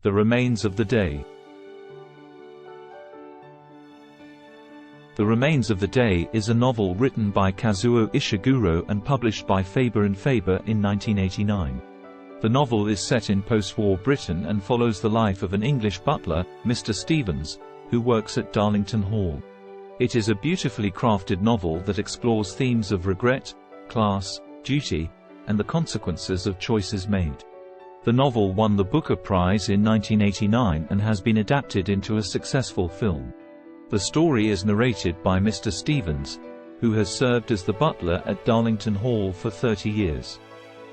The Remains of the Day. The Remains of the Day is a novel written by Kazuo Ishiguro and published by Faber & Faber in 1989. The novel is set in post-war Britain and follows the life of an English butler, Mr. Stevens, who works at Darlington Hall. It is a beautifully crafted novel that explores themes of regret, class, duty, and the consequences of choices made. The novel won the Booker Prize in 1989 and has been adapted into a successful film. The story is narrated by Mr. Stevens, who has served as the butler at Darlington Hall for 30 years.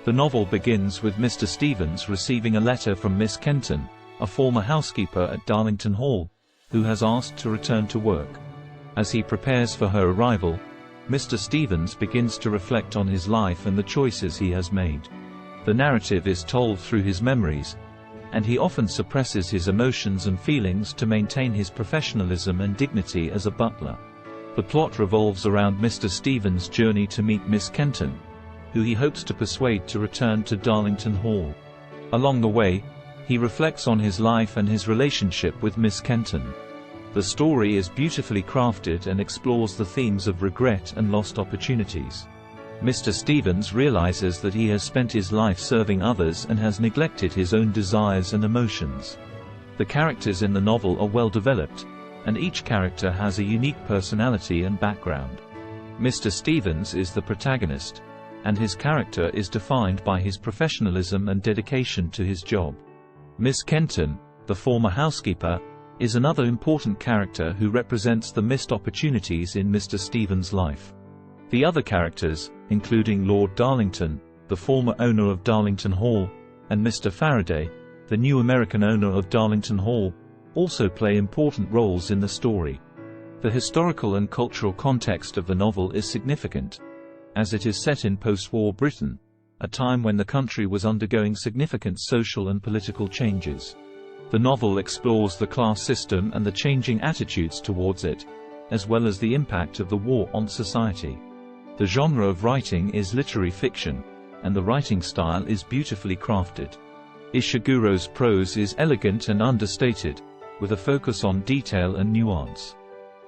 The novel begins with Mr. Stevens receiving a letter from Miss Kenton, a former housekeeper at Darlington Hall, who has asked to return to work. As he prepares for her arrival, Mr. Stevens begins to reflect on his life and the choices he has made. The narrative is told through his memories, and he often suppresses his emotions and feelings to maintain his professionalism and dignity as a butler. The plot revolves around Mr. Stevens' journey to meet Miss Kenton, who he hopes to persuade to return to Darlington Hall. Along the way, he reflects on his life and his relationship with Miss Kenton. The story is beautifully crafted and explores the themes of regret and lost opportunities. Mr. Stevens realizes that he has spent his life serving others and has neglected his own desires and emotions. The characters in the novel are well developed, and each character has a unique personality and background. Mr. Stevens is the protagonist, and his character is defined by his professionalism and dedication to his job. Miss Kenton, the former housekeeper, is another important character who represents the missed opportunities in Mr. Stevens' life. The other characters, including Lord Darlington, the former owner of Darlington Hall, and Mr. Faraday, the new American owner of Darlington Hall, also play important roles in the story. The historical and cultural context of the novel is significant, as it is set in post-war Britain, a time when the country was undergoing significant social and political changes. The novel explores the class system and the changing attitudes towards it, as well as the impact of the war on society. The genre of writing is literary fiction, and the writing style is beautifully crafted. Ishiguro's prose is elegant and understated, with a focus on detail and nuance.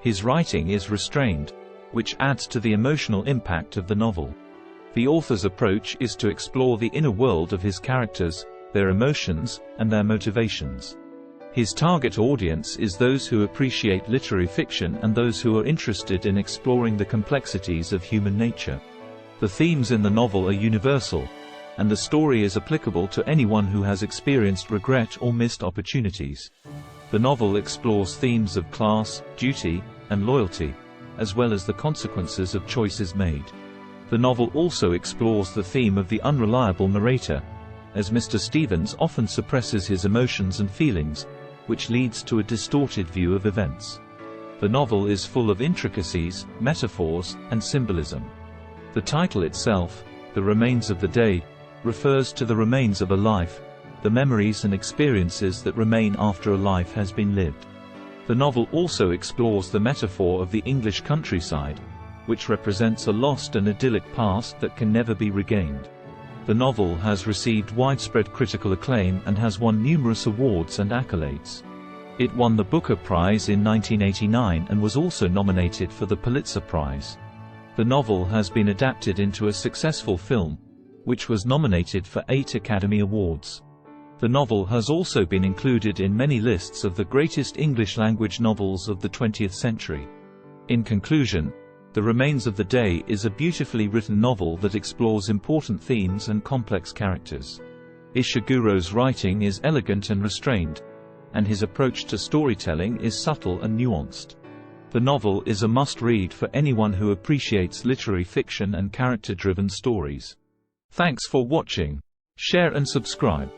His writing is restrained, which adds to the emotional impact of the novel. The author's approach is to explore the inner world of his characters, their emotions, and their motivations. His target audience is those who appreciate literary fiction and those who are interested in exploring the complexities of human nature. The themes in the novel are universal, and the story is applicable to anyone who has experienced regret or missed opportunities. The novel explores themes of class, duty, and loyalty, as well as the consequences of choices made. The novel also explores the theme of the unreliable narrator, as Mr. Stevens often suppresses his emotions and feelings, which leads to a distorted view of events. The novel is full of intricacies, metaphors, and symbolism. The title itself, The Remains of the Day, refers to the remains of a life, the memories and experiences that remain after a life has been lived. The novel also explores the metaphor of the English countryside, which represents a lost and idyllic past that can never be regained. The novel has received widespread critical acclaim and has won numerous awards and accolades. It won the Booker Prize in 1989 and was also nominated for the Pulitzer Prize. The novel has been adapted into a successful film, which was nominated for 8 Academy Awards. The novel has also been included in many lists of the greatest English-language novels of the 20th century. In conclusion, The Remains of the Day is a beautifully written novel that explores important themes and complex characters. Ishiguro's writing is elegant and restrained, and his approach to storytelling is subtle and nuanced. The novel is a must-read for anyone who appreciates literary fiction and character-driven stories. Thanks for watching. Share and subscribe.